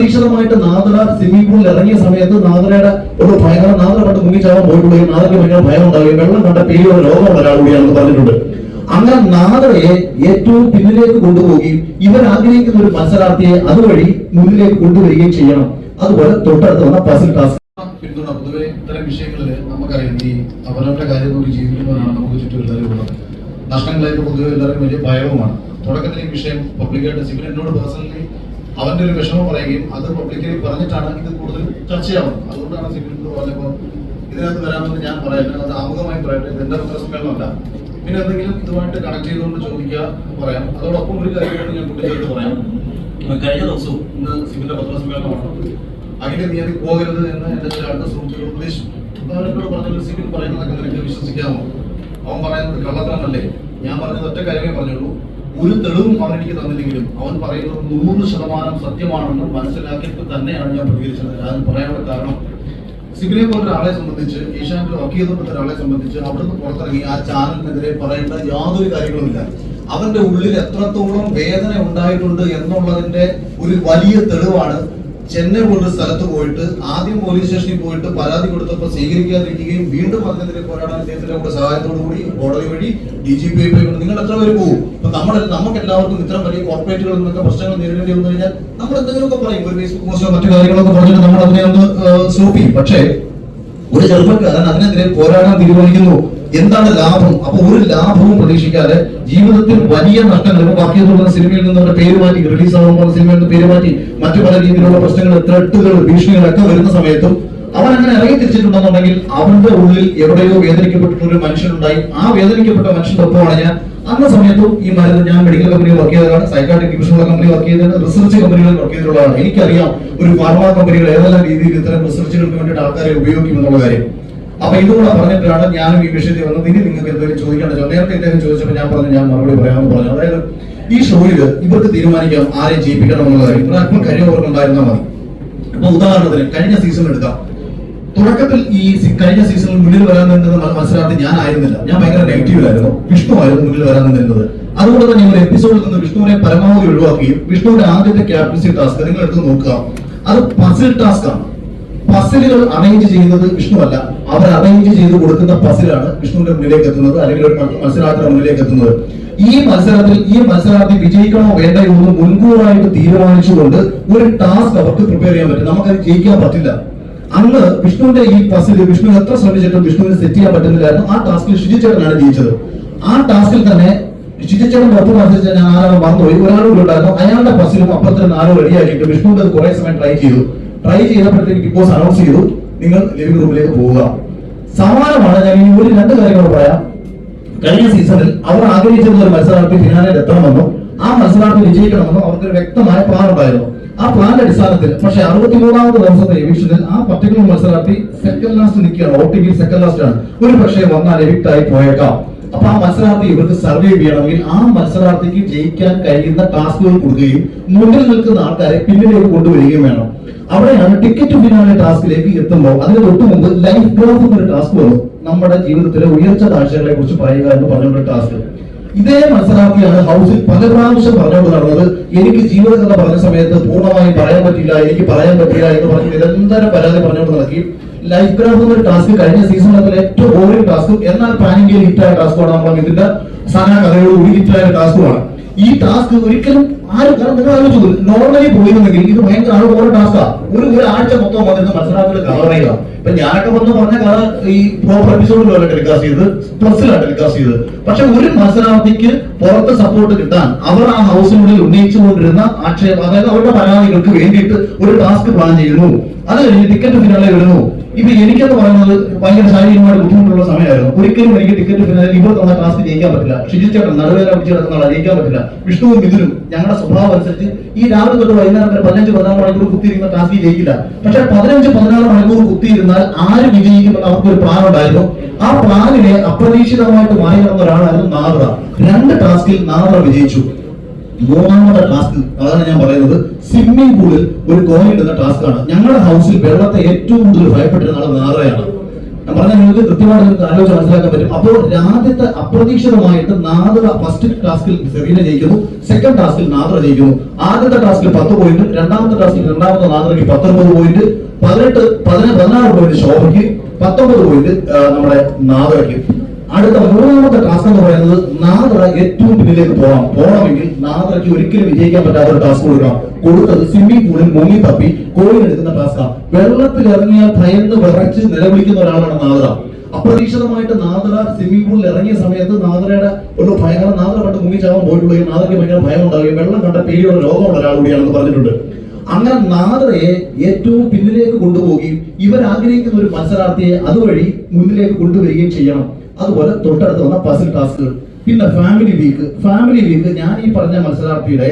അപ്രതീക്ഷിതമായിട്ട് നാദറ സ്വിമ്മിംഗ് പൂളിൽ ഇറങ്ങിയ സമയത്ത് നാദറയുടെ ഒരു ഭയങ്കര നാദറ കണ്ട് മുങ്ങിച്ചാവാൻ പോയിട്ടുള്ളൂ. നാദറയ്ക്ക് ഭയങ്കര ഭയം ഉണ്ടാവുകയും വെള്ളം കണ്ട പേടിയുള്ള രോഗം ഒരാൾ കൂടിയാണെന്ന് പറഞ്ഞിട്ടുണ്ട്. അങ്ങനെ നാദറയെ ഏറ്റവും പിന്നിലേക്ക് കൊണ്ടുപോവുകയും ഇവർ ആഗ്രഹിക്കുന്ന ഒരു മത്സരാർത്ഥിയെ അതുവഴി മുന്നിലേക്ക് കൊണ്ടുവരികയും ചെയ്യണം. അതുപോലെ തൊട്ടടുത്ത് വന്ന പസിൽ ടാസ്ക് പിന്തുണ. പൊതുവെ ഇത്തരം വിഷയങ്ങളിൽ നമുക്കറിയാം, ഈ അവനവരുടെ കാര്യം നോക്കി ജീവിക്കുന്നവരാണ് നമുക്ക് ചുറ്റും എല്ലാവരും ഉള്ളത്. നഷ്ടങ്ങളായിട്ട് പൊതുവെ എല്ലാവർക്കും വലിയ ഭയവുമാണ്. തുടക്കത്തിൽ ഈ വിഷയം പബ്ലിക്കായിട്ട് സിബിൻ എന്നോട് പേഴ്സണലി അവന്റെ ഒരു വിഷമം പറയുകയും അത് പബ്ലിക്കലി പറഞ്ഞിട്ടാണ് ഇത് കൂടുതൽ ചർച്ചയാവുന്നത്. അതുകൊണ്ടാണ് സിബിനോട് പറഞ്ഞപ്പോൾ ഇതിനകത്ത് വരാമെന്ന് ഞാൻ പറയട്ടെ, അത് ആമുഖമായി പറയട്ടെ, ഇത് എന്റെ പത്രസമ്മേളനമല്ല. പിന്നെ എന്തെങ്കിലും ഇതുമായിട്ട് കണക്ട് ചെയ്തുകൊണ്ട് ചോദിക്കുക പറയാം. അതോടൊപ്പം ഒരു കാര്യമായിട്ട് ഞാൻ കൂട്ടിച്ചേർത്ത് പറയാം. കഴിഞ്ഞ ദിവസവും ഇന്ന് സിബിന്റെ പത്രസമ്മേളനമാണ്. അഖില നീ അത് പോകരുത് എന്ന് എന്റെ ചില അടുത്ത സുഹൃത്തുക്കൾ ഉപദേശിച്ചു. അവരോട് പറഞ്ഞത് സിബിൻ പറയുന്നതൊക്കെ നിനക്ക് വിശ്വസിക്കാമോ? അവൻ പറയുന്നത് കള്ളത്തരമല്ലേ? ഞാൻ പറഞ്ഞത് ഒറ്റ കാര്യമേ പറഞ്ഞുള്ളൂ. ഒരു തെളിവും അവൻ എനിക്ക് തന്നില്ലെങ്കിലും അവൻ പറയുന്നത് 100% സത്യമാണെന്ന് മനസ്സിലാക്കിയപ്പോൾ തന്നെയാണ് ഞാൻ പ്രതികരിച്ചത്. ഞാൻ പറയാനുള്ള കാരണം, സിബിനെ പോലെ ഒരാളെ സംബന്ധിച്ച്, ഏഷ്യാനെറ്റിൽ വർക്ക് ചെയ്തിട്ടുള്ള ഒരാളെ സംബന്ധിച്ച് അവിടുന്ന് പുറത്തിറങ്ങി ആ ചാനലിനെതിരെ പറയേണ്ട യാതൊരു കാര്യങ്ങളുമില്ല. അവന്റെ ഉള്ളിൽ എത്രത്തോളം വേദന ഉണ്ടായിട്ടുണ്ട് എന്നുള്ളതിന്റെ ഒരു വലിയ തെളിവാണ് ചെന്നൈ പോലൊരു സ്ഥലത്ത് പോയിട്ട് ആദ്യം പോലീസ് സ്റ്റേഷനിൽ പോയിട്ട് പരാതി കൊടുത്തപ്പോൾ സ്വീകരിക്കാതിരിക്കുകയും വീണ്ടും അതിനെതിരെ പോരാടാൻ അദ്ദേഹത്തിന്റെ കൂടെ സഹായത്തോടു കൂടി കോടതി വഴി DGP നിങ്ങൾ എത്ര പേര് പോകും? ഇപ്പൊ നമുക്ക് എല്ലാവർക്കും ഇത്തരം വലിയ കോർപ്പറേറ്റുകളിൽ നിന്നൊക്കെ പ്രശ്നങ്ങൾ നേരിടേണ്ടി വന്നു കഴിഞ്ഞാൽ നമ്മൾ എന്തെങ്കിലുമൊക്കെ പറയും, ഒരു ഫേസ്ബുക്ക് പോസ്റ്റോ മറ്റു കാര്യങ്ങളൊക്കെ പറഞ്ഞിട്ട് നമ്മൾ അതിനെ ഒന്ന് സ്റ്റോപ്പ് ചെയ്യും. പക്ഷേ ഒരു ചെറുപ്പക്കാരൻ അതിനെതിരെ പോരാടാൻ തീരുമാനിക്കുന്നു. എന്താണ് ലാഭം? അപ്പൊ ഒരു ലാഭവും പ്രതീക്ഷിക്കാതെ ജീവിതത്തിൽ വലിയ നഷ്ടങ്ങൾ, ബാക്കി തുടങ്ങുന്ന സിനിമയിൽ നിന്ന് അവരുടെ പേര് മാറ്റി, റിലീസ് ആകുമ്പോൾ സിനിമയിൽ നിന്ന് പേര് മാറ്റി, മറ്റു പല രീതിയിലുള്ള പ്രശ്നങ്ങൾ, ത്രെട്ടുകൾ, ഭീഷണികളൊക്കെ വരുന്ന സമയത്തും അവൻ അങ്ങനെ ഇറങ്ങി തിരിച്ചിട്ടുണ്ടെന്നുണ്ടെങ്കിൽ അവന്റെ ഉള്ളിൽ എവിടെയോ വേദനിക്കപ്പെട്ടിട്ടുള്ള ഒരു മനുഷ്യനുണ്ടായി. ആ വേദനിക്കപ്പെട്ട മനുഷ്യന്റെ ഒപ്പമാണ് ഞാൻ. അന്ന സമയത്തും ഈ മരുന്ന് ഞാൻ മെഡിക്കൽ കമ്പനിയിൽ വർക്ക് ചെയ്തതാണ്, സൈക്കാട്രിക് ഡിവിഷനുള്ള കമ്പനി വർക്ക് ചെയ്തതാണ്, റിസർച്ച് കമ്പനികളിൽ വർക്ക് ചെയ്തിട്ടുള്ളതാണ്. എനിക്കറിയാം ഒരു ഫാർമ കമ്പനികൾ ഏതെല്ലാം രീതിയിൽ ഇത്തരം റിസർച്ചുകൾക്ക് വേണ്ടിയിട്ട് ആൾക്കാരെ ഉപയോഗിക്കുമെന്നുള്ള കാര്യം. അപ്പൊ ഇതുകൂടെ പറഞ്ഞിട്ടാണ് ഞാനും ഈ വിഷയത്തിൽ വന്നത്. ഇനി നിങ്ങൾക്ക് എന്തെങ്കിലും ചോദിക്കാണ്ട് നേരത്തെ ഇദ്ദേഹം ചോദിച്ചപ്പോൾ ഞാൻ പറഞ്ഞു ഞാൻ മറുപടി പറയാമെന്ന് പറഞ്ഞു. അതായത് ഈ ഷോയിൽ ഇവർക്ക് തീരുമാനിക്കാം ആരെ ജയിപ്പിക്കണം എന്നുള്ള കാര്യം. ഇവിടെ അല്പം കഴിവുണ്ടായിരുന്നാൽ മതി. അപ്പൊ ഉദാഹരണത്തിന് കഴിഞ്ഞ സീസൺ എടുക്കാം. തുടക്കത്തിൽ ഈ കഴിഞ്ഞ സീസണിൽ മുന്നിൽ വരാൻ നിന്നത് മത്സരാർത്ഥി ഞാൻ ആയിരുന്നില്ല. ഞാൻ ഭയങ്കര നെഗറ്റീവിലായിരുന്നു. വിഷ്ണു ആയിരുന്നു മുന്നിൽ വരാൻ നിന്നിരുന്നത്. അതുകൊണ്ട് തന്നെ ഒരു എപ്പിസോഡിൽ നിന്ന് വിഷ്ണുവിനെ പരമാവധി ഒഴിവാക്കുകയും വിഷ്ണുവിന്റെ ആദ്യത്തെ ക്യാപ്റ്റൻസി ടാസ്ക് നിങ്ങൾ എടുത്ത് നോക്കുക, അത് പസിൽ ടാസ്ക് ആണ്. പസിലുകൾ അറേഞ്ച് ചെയ്യുന്നത് വിഷ്ണുവല്ല, അവർ അറേഞ്ച് ചെയ്ത് കൊടുക്കുന്ന പസിലാണ് വിഷ്ണുവിന്റെ മുന്നിലേക്ക് എത്തുന്നത്, അല്ലെങ്കിൽ ഒരു മത്സരാർത്ഥിയുടെ മുന്നിലേക്ക് എത്തുന്നത്. ഈ മത്സരത്തിൽ ഈ മത്സരാർത്ഥി വിജയിക്കണോ വേണ്ടയോ എന്ന് മുൻകൂറായിട്ട് തീരുമാനിച്ചുകൊണ്ട് ഒരു ടാസ്ക് അവർക്ക് പ്രിപ്പയർ ചെയ്യാൻ പറ്റും. നമുക്കത് ജയിക്കാൻ പറ്റില്ല. അന്ന് വിഷ്ണുവിന്റെ ഈ പസിൽ വിഷ്ണു എത്ര ശ്രമിച്ചിട്ടും വിഷ്ണുവിന് സെറ്റ് ചെയ്യാൻ പറ്റുന്നില്ലായിരുന്നു. ആ ടാസ്കിൽ ഷിജിച്ചേട്ടനാണ് ജയിച്ചത്. ആ ടാസ്കിൽ തന്നെ ഷിജിച്ചേട്ടന്റെ ഒപ്പം മത്സരിച്ച ഞാൻ ആരാണ് മറന്നുപോയി, ഒരാളുകൂടി ഉണ്ടായിരുന്നു. അയാളുടെ പസിലും അപ്പുറത്തെ ആരോ റെഡിയാക്കിയിട്ട് വിഷ്ണുവിന്റെ കുറെ സമയം ട്രൈ ചെയ്തപ്പോഴത്തേക്ക് ബിഗ് ബോസ് അനൗൺസ് ചെയ്തു, നിങ്ങൾ ലിവിംഗ് റൂമിലേക്ക് പോവുക. സമാനമാണ്. ഞാൻ ഈ ഒരു രണ്ട് കാര്യങ്ങൾ പറയാം. കഴിഞ്ഞ സീസണിൽ അവർ ആഗ്രഹിച്ചിരുന്ന ഒരു മത്സരാർത്ഥി ഫിനാലിൽ എത്തണമെന്നും ആ മത്സരാർത്ഥി വിജയിക്കണമെന്നും അവർക്കൊരു വ്യക്തമായ പ്ലാൻ ഉണ്ടായിരുന്നു. ആ പ്ലാന്റെ അടിസ്ഥാനത്തിൽ പക്ഷേ 63ാമത് ദിവസത്തെ എവിക്ഷനിൽ ആ പർട്ടിക്കുലർ മത്സരാർത്ഥി സെക്കൻഡ് ലാസ്റ്റ് നിൽക്കുകയാണ്. വോട്ടിംഗിൽ സെക്കൻഡ് ലാസ്റ്റ് ആണ്. ഒരു പക്ഷേ വന്നാൽ എവിക്ട് ആയി പോയേക്കാം. അപ്പൊ ആ മത്സരാർത്ഥി ഇവർക്ക് സർവൈവ് ചെയ്യണമെങ്കിൽ ആ മത്സരാർത്ഥിക്ക് ജയിക്കാൻ കഴിയുന്ന ടാസ്കുകൾ കൊടുക്കുകയും മുന്നിൽ നിൽക്കുന്ന ആൾക്കാരെ പിന്നിലേക്ക് കൊണ്ടുവരികയും വേണം. അവിടെയാണ് ടിക്കറ്റ് ഫിനാലെ ടാസ്കിലേക്ക് എത്തുമ്പോൾ അതിന് തൊട്ട് മുമ്പ് ലൈഫ് ഗ്രാഫ് എന്നൊരു ടാസ്ക് വന്നു. നമ്മുടെ ജീവിതത്തിലെ ഉയർച്ച താഴ്ചകളെ കുറിച്ച് പറയുക എന്ന് പറഞ്ഞുള്ള ടാസ്ക്. ഇതേ മത്സരാർത്ഥിയാണ് ഹൗസിൽ പല പ്രാവശ്യം പറഞ്ഞുകൊണ്ട് നടന്നത്. എനിക്ക് ജീവിതകഥ പറഞ്ഞ സമയത്ത് പൂർണ്ണമായും പറയാൻ പറ്റില്ല, എനിക്ക് പറയാൻ പറ്റില്ല എന്ന് പറഞ്ഞ് നിരന്തരം പരാതി പറഞ്ഞുകൊണ്ട് നടക്കി. ലൈഫ് ഗ്രാഫ് എന്നൊരു ടാസ്ക് കഴിഞ്ഞ സീസണിലെ ഏറ്റവും ബോറിംഗ് ടാസ്കും എന്നാൽ പാനിംഗിൽ ഹിറ്റായ ടാസ്കുമാണ്. നമ്മൾ ഇതിന്റെ സാധാരണ കഥയോടുകൂടി ഹിറ്റായ ടാസ്കുമാണ്. ഈ ടാസ്ക് ഒരിക്കലും ആരും, കാരണം നിങ്ങൾ ആലോചിച്ചു, നോർമലി പോയിരുന്നെങ്കിൽ ഇത് ഭയങ്കര ഓരോ ടാസ്കാ. ഒരു ആഴ്ച മൊത്തം വന്നിരുന്ന മത്സരാർത്ഥികൾ കഥ പറയുക. ഇപ്പൊ ഞാനൊക്കെ വന്ന് പറഞ്ഞ കഥ ഈ പ്രോപ്പർ എപ്പിസോഡിലല്ല ടെലികാസ്റ്റ് ചെയ്തത്, പ്ലസിലാണ് ടെലികാസ്റ്റ് ചെയ്തത്. പക്ഷെ ഒരു മത്സരാർത്ഥിക്ക് പുറത്ത് സപ്പോർട്ട് കിട്ടാൻ അവർ ആ ഹൗസിനുള്ളിൽ ഉന്നയിച്ചുകൊണ്ടിരുന്ന ആക്ഷേപം, അതായത് അവരുടെ പരാതികൾക്ക് വേണ്ടിയിട്ട് ഒരു ടാസ്ക് പ്ലാൻ ചെയ്യുന്നു. അത് കഴിഞ്ഞ് ടിക്കറ്റ് ഫിനാലെ വരുന്നു. ഇപ്പൊ എനിക്കെന്ന് പറയുന്നത് ഭയങ്കര ശാരീരികമായിട്ട് ബുദ്ധിമുട്ടുള്ള സമയമായിരുന്നു. ഒരിക്കലും എനിക്ക് ടിക്കറ്റ് ഫിനാലിൽ ഇവർ തന്ന ടാസ്ക് ജയിക്കാൻ പറ്റില്ല. ഷിജിച്ചേട്ടൻ നടുവേല പിടിച്ച് കിടക്കുന്ന ആളെ ജയിക്കാൻ പറ്റില്ല. വിഷ്ണുവും മിഥുനും ഞങ്ങളുടെ സ്വഭാവം അനുസരിച്ച് ഈ രാവിലെ തൊട്ട് വൈകുന്നേരം വരെ 15-16 മണിക്കൂർ കുത്തിയിരിക്കുന്ന ടാസ്ക് ജയിക്കില്ല. പക്ഷെ 15-16 മണിക്കൂർ കുത്തിയിരുന്നാൽ ആര് വിജയിക്കുമെന്ന് അവർക്കൊരു പ്ലാൻ ഉണ്ടായിരുന്നു. ആ പ്ലാനിനെ അപ്രതീക്ഷിതമായിട്ട് മറികടന്ന ഒരാളായിരുന്നു നാദ്ര. 2 ടാസ്കിൽ നാദ്ര വിജയിച്ചു. 3ാമത്തെ ടാസ്ക്, അതാണ് ഞാൻ പറയുന്നത്, സ്വിമ്മിംഗ് പൂളിൽ ഒരു കോയിൻ ഇടുന്ന ടാസ്ക് ആണ്. ഞങ്ങളുടെ ഹൗസിൽ വെള്ളത്തെ ഏറ്റവും കൂടുതൽ ഭയപ്പെട്ടിരുന്ന ആൾ നാദ്രയാണ്. ഞാൻ പറഞ്ഞ നിങ്ങൾക്ക് കൃത്യമായിട്ട് നിങ്ങൾക്ക് ആലോചിച്ച് മനസ്സിലാക്കാൻ പറ്റും. അപ്പോൾ ആദ്യത്തെ അപ്രതീക്ഷിതമായിട്ട് നാദറ ഫസ്റ്റ് ടാസ്കിൽ സെറീന ജയിക്കുന്നു, സെക്കൻഡ് ടാസ്കിൽ നാദറ ജയിക്കുന്നു. ആദ്യത്തെ ടാസ്കിൽ 10 പോയിന്റ്, രണ്ടാമത്തെ ടാസ്കിൽ രണ്ടാമത്തെ നാദറയ്ക്ക് 19 പോയിന്റ്, 16 പോയിന്റ് ശോഭയ്ക്ക്, 19 പോയിന്റ് നമ്മുടെ നാദറയ്ക്ക്. അടുത്ത മൂന്നാമത്തെ ടാസ്ക് എന്ന് പറയുന്നത് നാദറ ഏറ്റവും പിന്നിലേക്ക് പോകണമെങ്കിൽ നാദറയ്ക്ക് ഒരിക്കലും വിജയിക്കാൻ പറ്റാത്ത ഒരു ടാസ്ക് കൊടുത്തത് സ്വിമ്മിംഗ് പൂളിൽ മുങ്ങി തപ്പി കോയിൻ എടുക്കുന്ന ടാസ്കാണ്. വെള്ളത്തിൽ ഇറങ്ങിയാൽ ഭയന്ന് വിറച്ച് നിലവിളിക്കുന്ന ഒരാളാണ് നാദറ. അപ്രതീക്ഷിതമായിട്ട് നാദറ സ്വിമ്മിംഗ് പൂളിൽ ഇറങ്ങിയ സമയത്ത് നാദറയുടെ ഒരു ഭയങ്കര നാദറ കണ്ട് മുങ്ങിച്ചാവാൻ പോയിട്ടുള്ളൂ. നാദറയ്ക്ക് ഭയങ്കര ഭയം ഉണ്ടാവുകയും വെള്ളം കണ്ട പേടിയുള്ള രോഗമുള്ള ഒരാൾ കൂടിയാണെന്ന് പറഞ്ഞിട്ടുണ്ട്. അങ്ങനെ നാദറയെ ഏറ്റവും പിന്നിലേക്ക് കൊണ്ടുപോവുകയും ഇവർ ആഗ്രഹിക്കുന്ന ഒരു മത്സരാർത്ഥിയെ അതുവഴി മുന്നിലേക്ക് കൊണ്ടുവരികയും ചെയ്യണം. അതുപോലെ തൊട്ടടുത്ത് വന്ന പസിൽ ടാസ്കുകൾ. പിന്നെ ഫാമിലി വീക്ക് ഞാൻ ഈ പറഞ്ഞ മത്സരാർത്ഥിയുടെ